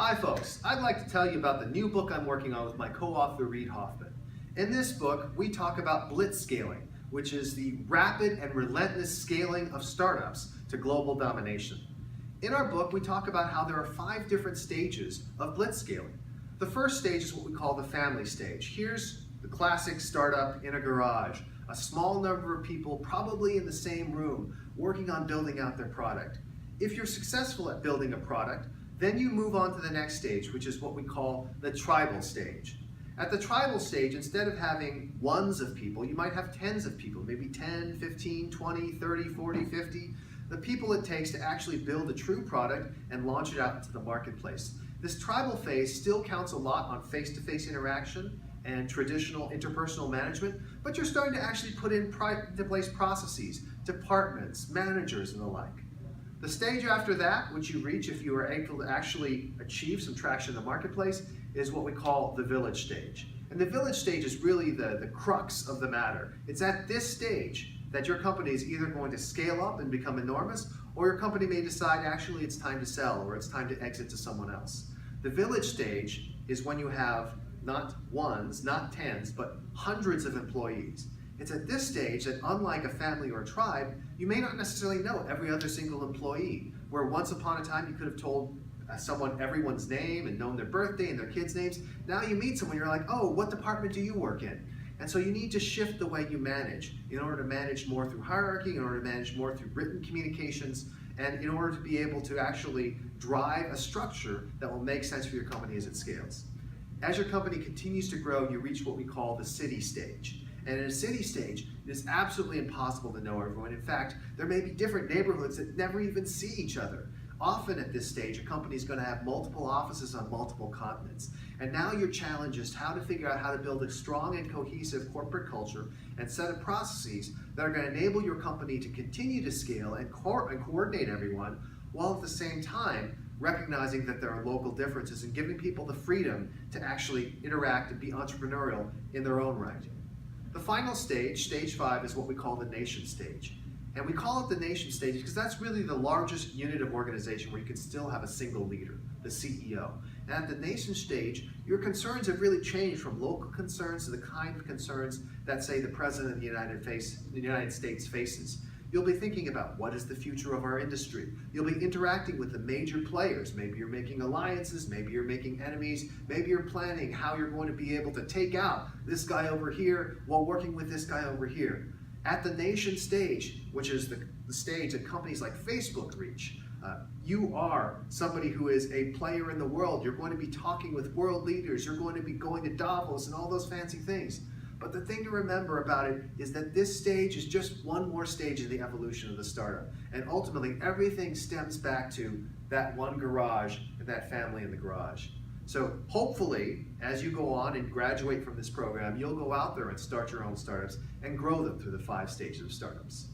Hi folks, I'd like to tell you about the new book I'm working on with my co-author Reid Hoffman. In this book, we talk about Blitz Scaling, which is the rapid and relentless scaling of startups to global domination. In our book, we talk about how there are 5 different stages of Blitz Scaling. The first stage is what we call the family stage. Here's the classic startup in a garage, a small number of people probably in the same room working on building out their product. If you're successful at building a product, then you move on to the next stage, which is what we call the tribal stage. At the tribal stage, instead of having ones of people, you might have tens of people, maybe 10, 15, 20, 30, 40, 50, the people it takes to actually build a true product and launch it out into the marketplace. This tribal phase still counts a lot on face-to-face interaction and traditional interpersonal management, but you're starting to actually put into place processes, departments, managers, and the like. The stage after that, which you reach if you are able to actually achieve some traction in the marketplace, is what we call the village stage. And the village stage is really the crux of the matter. It's at this stage that your company is either going to scale up and become enormous, or your company may decide actually it's time to sell or it's time to exit to someone else. The village stage is when you have not ones, not tens, but hundreds of employees. It's at this stage that, unlike a family or a tribe, you may not necessarily know every other single employee, where once upon a time you could have told someone everyone's name and known their birthday and their kids' names. Now you meet someone, you're like, oh, what department do you work in? And so you need to shift the way you manage in order to manage more through hierarchy, in order to manage more through written communications, and in order to be able to actually drive a structure that will make sense for your company as it scales. As your company continues to grow, you reach what we call the city stage. And in a city stage, it is absolutely impossible to know everyone. In fact, there may be different neighborhoods that never even see each other. Often at this stage, a company is going to have multiple offices on multiple continents. And now your challenge is how to figure out how to build a strong and cohesive corporate culture and set of processes that are going to enable your company to continue to scale and coordinate everyone, while at the same time recognizing that there are local differences and giving people the freedom to actually interact and be entrepreneurial in their own right. The final stage, stage 5, is what we call the nation stage. And we call it the nation stage because that's really the largest unit of organization where you can still have a single leader, the CEO. And at the nation stage, your concerns have really changed from local concerns to the kind of concerns that, say, the President of the United States faces. You'll be thinking about what is the future of our industry. You'll be interacting with the major players. Maybe you're making alliances, maybe you're making enemies, maybe you're planning how you're going to be able to take out this guy over here while working with this guy over here. At the nation stage, which is the stage that companies like Facebook reach, you are somebody who is a player in the world. You're going to be talking with world leaders. You're going to be going to Davos and all those fancy things. But the thing to remember about it is that this stage is just one more stage in the evolution of the startup. And ultimately, everything stems back to that one garage and that family in the garage. So hopefully, as you go on and graduate from this program, you'll go out there and start your own startups and grow them through the 5 stages of startups.